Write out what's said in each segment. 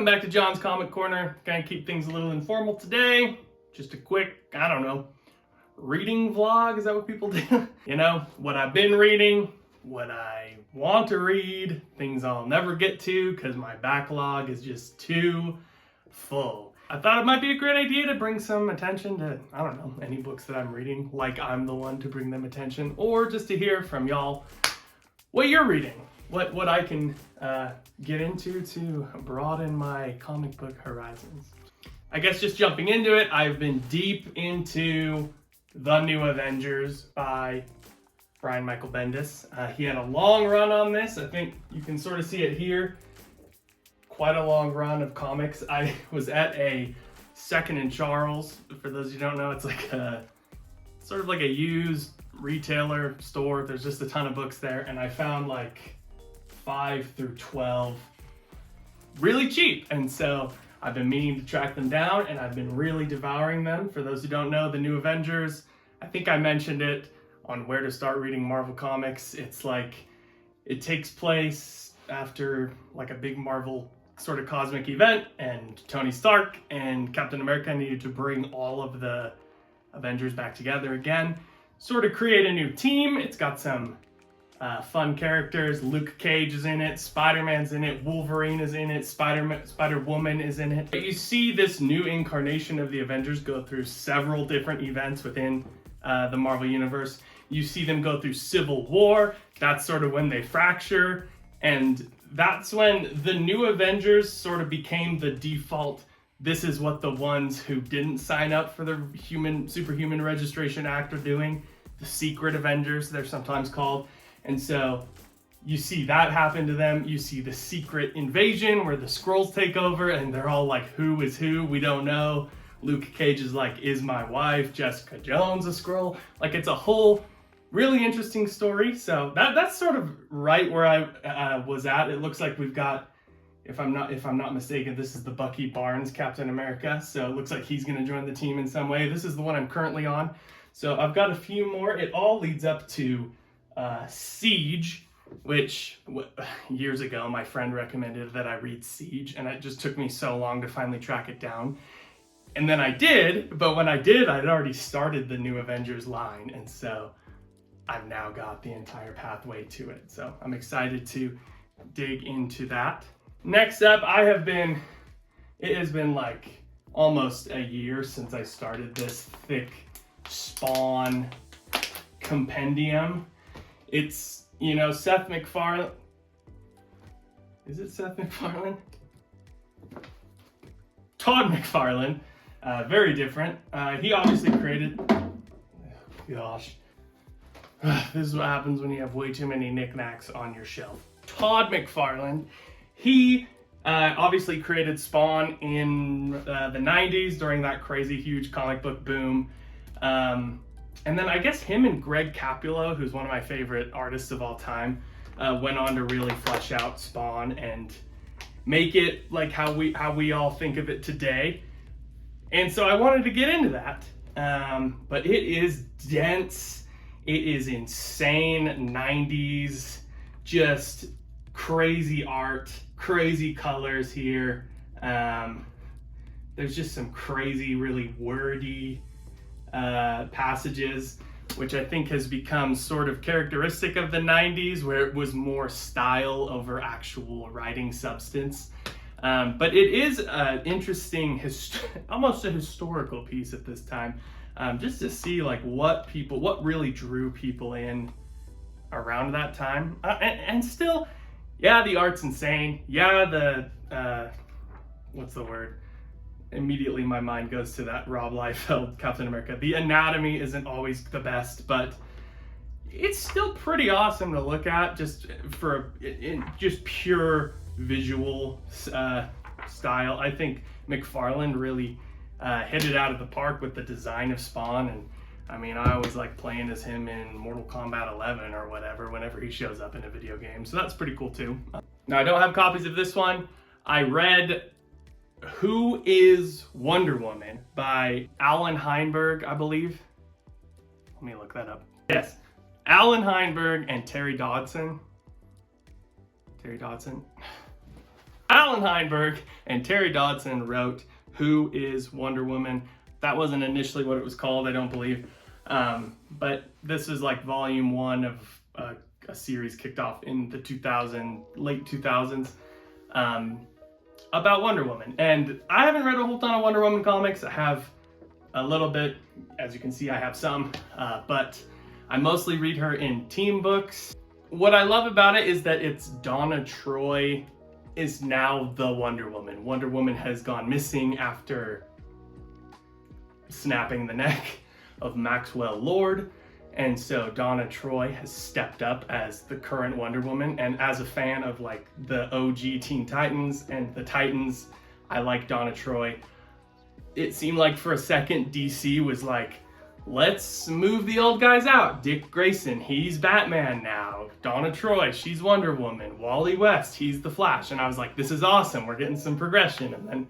Welcome back to John's Comic Corner. Gonna keep things a little informal today. Just a quick, I don't know, reading vlog. Is that what people do? You know, what I've been reading, what I want to read, things I'll never get to because my backlog is just too full. I thought it might be a great idea to bring some attention to, I don't know, any books that I'm reading, like I'm the one to bring them attention, or just to hear from y'all what you're reading, what I can get into to broaden my comic book horizons. I guess just jumping into it, I've been deep into The New Avengers by Brian Michael Bendis. He had a long run on this. I think you can sort of see it here. Quite a long run of comics. I was at a Second and Charles. For those who don't know, it's like a sort of like a used retailer store. There's just a ton of books there, and I found like 5 through 12 really cheap, and so I've been meaning to track them down, and I've been really devouring them. For those who don't know, The New Avengers, I think I mentioned it on Where to Start Reading Marvel Comics. It's like, it takes place after like a big Marvel sort of cosmic event, and Tony Stark and Captain America needed to bring all of the Avengers back together again, sort of create a new team. It's got some fun characters. Luke Cage is in it, Spider-Man's in it, Wolverine is in it, Spider-Woman is in it. But you see this new incarnation of the Avengers go through several different events within the Marvel Universe. You see them go through Civil War. That's sort of when they fracture, and that's when the New Avengers sort of became the default. This is what the ones who didn't sign up for the Superhuman Registration Act are doing. The Secret Avengers, they're sometimes called. And so you see that happen to them. You see the Secret Invasion where the Skrulls take over and they're all like, who is who? We don't know. Luke Cage is like, is my wife Jessica Jones a Skrull? Like, it's a whole really interesting story. So that's sort of right where I was at. It looks like we've got, if I'm not mistaken, this is the Bucky Barnes Captain America. So it looks like he's going to join the team in some way. This is the one I'm currently on. So I've got a few more. It all leads up to Siege, which years ago my friend recommended that I read Siege, and it just took me so long to finally track it down. And then I did, but when I did, I'd already started the New Avengers line, and so I've now got the entire pathway to it. So I'm excited to dig into that. Next up, it has been like almost a year since I started this thick Spawn compendium. It's, you know, Seth MacFarlane. Is it Seth MacFarlane? Todd McFarlane. Very different. He obviously created... Gosh. This is what happens when you have way too many knickknacks on your shelf. Todd McFarlane. He obviously created Spawn in the 90s during that crazy huge comic book boom. And then I guess him and Greg Capullo, who's one of my favorite artists of all time, went on to really flesh out Spawn and make it like how we all think of it today. And so I wanted to get into that. But it is dense. It is insane 90s, just crazy art, crazy colors here. There's just some crazy, really wordy passages, which I think has become sort of characteristic of the 90s, where it was more style over actual writing substance. But it is an interesting, almost a historical piece at this time, just to see like what really drew people in around that time. And still, yeah, the art's insane. Yeah, the, what's the word? Immediately my mind goes to that Rob Liefeld Captain America. The anatomy isn't always the best, but it's still pretty awesome to look at, just for just pure visual style. I think McFarlane really hit it out of the park with the design of Spawn, and I mean, I always like playing as him in Mortal Kombat 11 or whatever whenever he shows up in a video game, so that's pretty cool too. Now, I don't have copies of this one. I read Who is Wonder Woman by Alan Heinberg, I believe. Let me look that up. Yes, Alan Heinberg and Terry Dodson. Alan Heinberg and Terry Dodson wrote Who is Wonder Woman? That wasn't initially what it was called, I don't believe. But this is like volume 1 of a series kicked off in the late 2000s about Wonder Woman. And I haven't read a whole ton of Wonder Woman comics. I have a little bit, as you can see, I have some, but I mostly read her in team books. What I love about it is that it's Donna Troy is now the Wonder Woman. Wonder Woman has gone missing after snapping the neck of Maxwell Lord. And so Donna Troy has stepped up as the current Wonder Woman. And as a fan of like the OG Teen Titans and the Titans, I like Donna Troy. It seemed like for a second DC was like, let's move the old guys out. Dick Grayson, he's Batman now. Donna Troy, she's Wonder Woman. Wally West, he's the Flash. And I was like, this is awesome. We're getting some progression. And then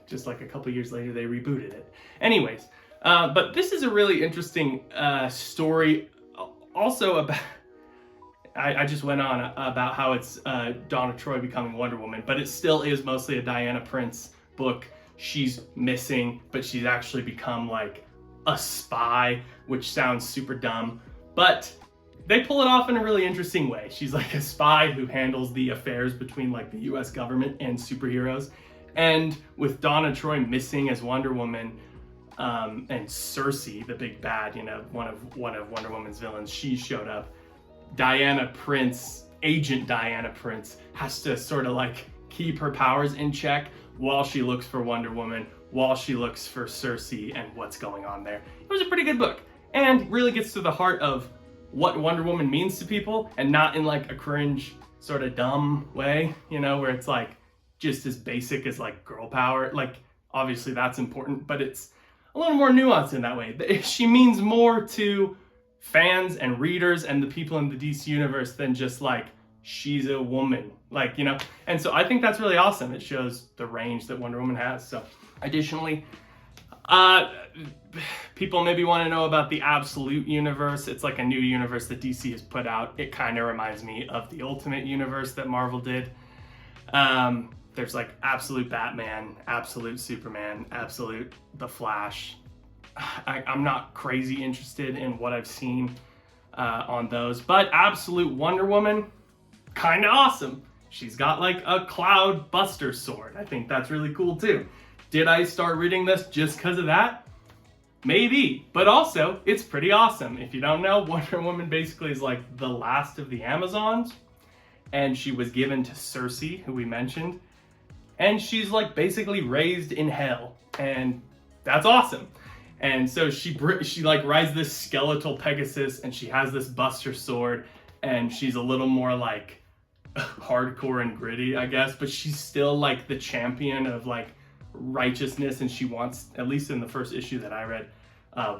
just like a couple years later, they rebooted it. Anyways, but this is a really interesting story also about, I just went on about how it's Donna Troy becoming Wonder Woman, but it still is mostly a Diana Prince book. She's missing, but she's actually become like a spy, which sounds super dumb, but they pull it off in a really interesting way. She's like a spy who handles the affairs between like the US government and superheroes. And with Donna Troy missing as Wonder Woman, and Cersei, the big bad, you know, one of Wonder Woman's villains, she showed up. Agent Diana Prince has to sort of like keep her powers in check while she looks for Wonder Woman, while she looks for Cersei and what's going on there. It was a pretty good book and really gets to the heart of what Wonder Woman means to people, and not in like a cringe sort of dumb way, you know, where it's like just as basic as like girl power. Like obviously that's important, but it's a little more nuanced in that way. She means more to fans and readers and the people in the DC universe than just like, she's a woman, like, you know. And so I think that's really awesome. It shows the range that Wonder Woman has. So additionally, people maybe want to know about the Absolute Universe. It's like a new universe that DC has put out. It kind of reminds me of the Ultimate Universe that Marvel did. There's like Absolute Batman, Absolute Superman, Absolute The Flash. I'm not crazy interested in what I've seen on those, but Absolute Wonder Woman, kind of awesome. She's got like a cloud buster sword. I think that's really cool too. Did I start reading this just because of that? Maybe, but also it's pretty awesome. If you don't know, Wonder Woman basically is like the last of the Amazons, and she was given to Cersei, who we mentioned, and she's like basically raised in hell, and that's awesome. And so she like rides this skeletal Pegasus, and she has this buster sword, and she's a little more like hardcore and gritty, I guess, but she's still like the champion of like righteousness, and she wants, at least in the first issue that I read,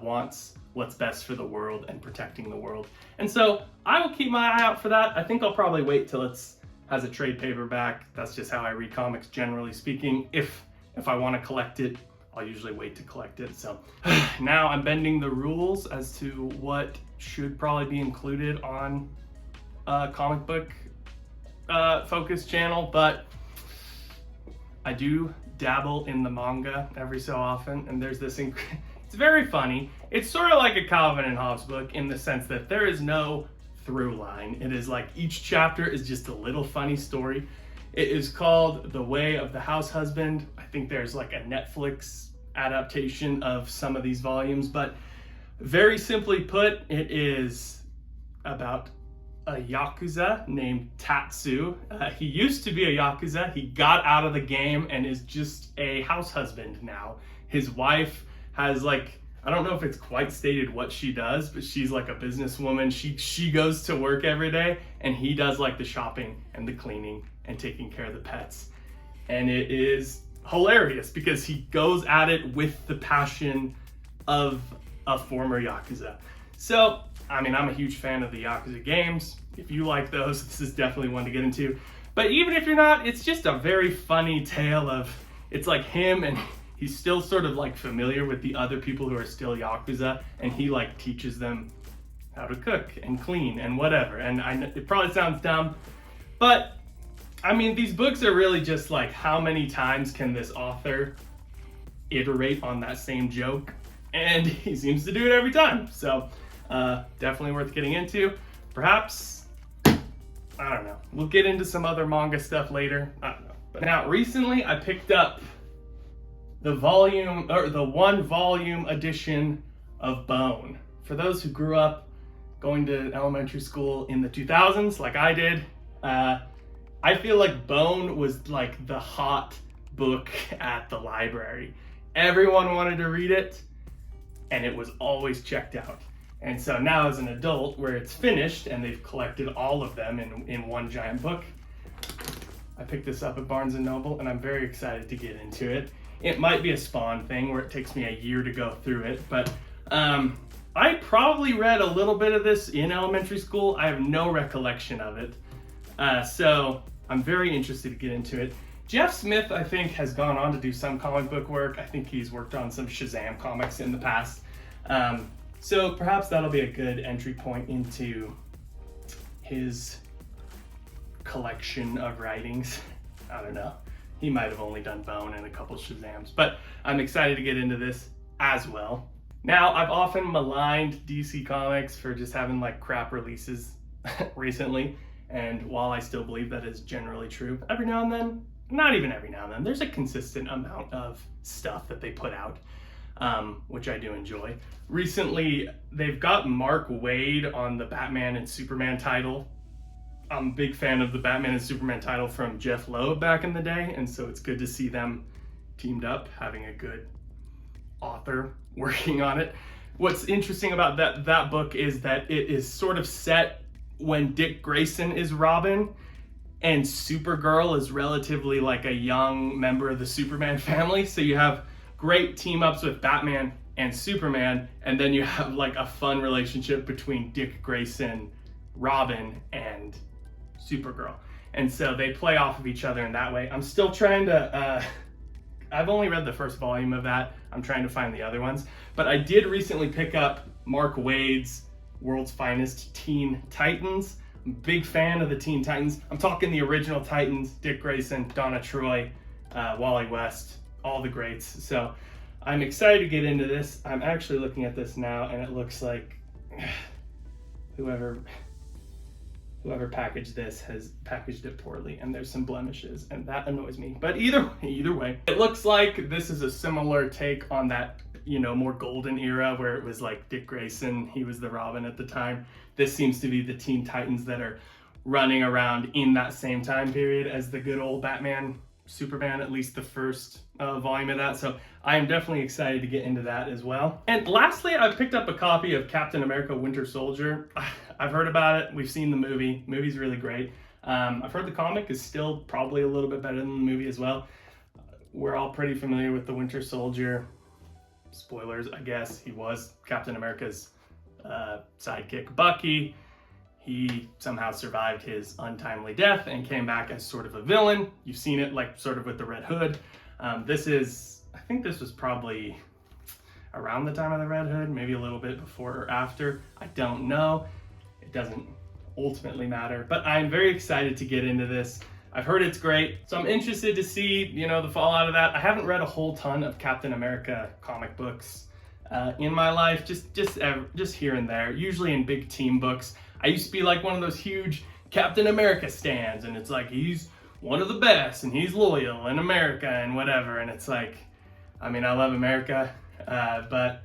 wants what's best for the world and protecting the world. And so I will keep my eye out for that. I think I'll probably wait till it's has a trade paperback. That's just how I read comics, generally speaking. If I want to collect it, I'll usually wait to collect it. So now I'm bending the rules as to what should probably be included on a comic book focus channel, but I do dabble in the manga every so often, and there's this it's very funny. It's sort of like a Calvin and Hobbes book in the sense that there is no through line. It is like each chapter is just a little funny story. It is called The Way of the House Husband. I think there's like a Netflix adaptation of some of these volumes, but very simply put, it is about a Yakuza named Tatsu. He used to be a Yakuza. He got out of the game and is just a house husband now. His wife has like, I don't know if it's quite stated what she does, but she's like a businesswoman. She goes to work every day, and he does like the shopping and the cleaning and taking care of the pets. And it is hilarious because he goes at it with the passion of a former Yakuza. So, I mean, I'm a huge fan of the Yakuza games. If you like those, this is definitely one to get into. But even if you're not, it's just a very funny tale of, it's like him, and he's still sort of like familiar with the other people who are still Yakuza, and he like teaches them how to cook and clean and whatever. And I know it probably sounds dumb, but I mean, these books are really just like, how many times can this author iterate on that same joke? And he seems to do it every time. So definitely worth getting into. Perhaps, I don't know, we'll get into some other manga stuff later. I don't know. But now recently I picked up the one volume edition of Bone. For those who grew up going to elementary school in the 2000s like I did, I feel like Bone was like the hot book at the library. Everyone wanted to read it, and it was always checked out. And so now as an adult, where it's finished and they've collected all of them in one giant book, I picked this up at Barnes & Noble, and I'm very excited to get into it. It might be a Spawn thing where it takes me a year to go through it, but I probably read a little bit of this in elementary school. I have no recollection of it. So I'm very interested to get into it. Jeff Smith, I think, has gone on to do some comic book work. I think he's worked on some Shazam comics in the past. So perhaps that'll be a good entry point into his collection of writings. I don't know. He might have only done Bone and a couple Shazams, but I'm excited to get into this as well. Now, I've often maligned DC Comics for just having like crap releases recently, and while I still believe that is generally true, every now and then, not even every now and then, there's a consistent amount of stuff that they put out, which I do enjoy. Recently, they've got Mark Waid on the Batman and Superman title. I'm a big fan of the Batman and Superman title from Jeff Loeb back in the day, and so it's good to see them teamed up, having a good author working on it. What's interesting about that book is that it is sort of set when Dick Grayson is Robin, and Supergirl is relatively like a young member of the Superman family. So you have great team ups with Batman and Superman, and then you have like a fun relationship between Dick Grayson, Robin, and Supergirl. And so they play off of each other in that way. I'm still trying to, I've only read the first volume of that. I'm trying to find the other ones. But I did recently pick up Mark Waid's World's Finest Teen Titans. I'm a big fan of the Teen Titans. I'm talking the original Titans, Dick Grayson, Donna Troy, Wally West, all the greats. So I'm excited to get into this. I'm actually looking at this now, and it looks like whoever packaged this has packaged it poorly, and there's some blemishes, and that annoys me. But either way, it looks like this is a similar take on that, you know, more golden era where it was like Dick Grayson, he was the Robin at the time. This seems to be the Teen Titans that are running around in that same time period as the good old Batman, Superman, at least the first volume of that. So I am definitely excited to get into that as well. And lastly, I picked up a copy of Captain America Winter Soldier. I've heard about it. We've seen the movie. The movie's really great. I've heard the comic is still probably a little bit better than the movie as well. We're all pretty familiar with the Winter Soldier. Spoilers, I guess. He was Captain America's sidekick, Bucky. He somehow survived his untimely death and came back as sort of a villain. You've seen it like sort of with the Red Hood. I think this was probably around the time of the Red Hood, maybe a little bit before or after. I don't know. It doesn't ultimately matter, but I'm very excited to get into this. I've heard it's great, so I'm interested to see, you know, the fallout of that. I haven't read a whole ton of Captain America comic books in my life, just here and there, usually in big team books. I used to be like one of those huge Captain America stans, and it's like he's one of the best, and he's loyal, and America, and whatever, and it's like, I mean, I love America, but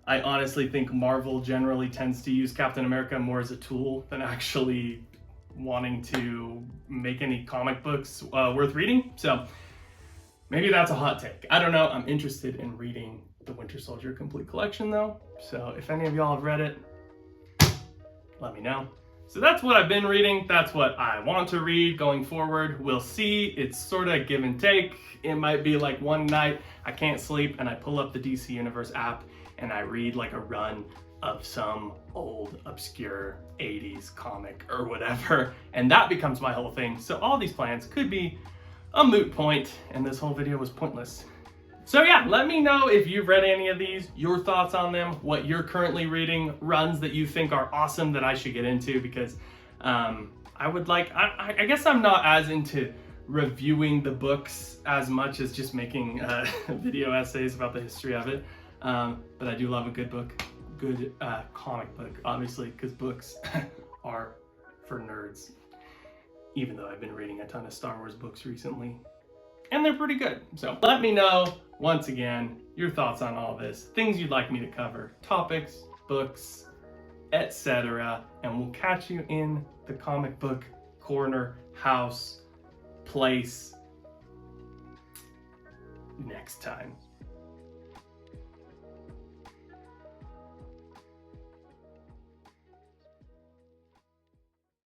I honestly think Marvel generally tends to use Captain America more as a tool than actually wanting to make any comic books worth reading. So maybe that's a hot take. I don't know. I'm interested in reading the Winter Soldier Complete Collection though. So if any of y'all have read it, let me know. So that's what I've been reading. That's what I want to read going forward. We'll see. It's sort of give and take. It might be like one night I can't sleep and I pull up the DC Universe app and I read like a run of some old obscure 80s comic or whatever, and that becomes my whole thing. So all these plans could be a moot point, and this whole video was pointless. So yeah, let me know if you've read any of these, your thoughts on them, what you're currently reading, runs that you think are awesome that I should get into, because I I would like, I guess I'm not as into reviewing the books as much as just making video essays about the history of it. But I do love a good book, good comic book, obviously, because books are for nerds. Even though I've been reading a ton of Star Wars books recently, and they're pretty good. So let me know, once again, your thoughts on all this, things you'd like me to cover, topics, books, etc. And we'll catch you in the comic book corner, house, place next time.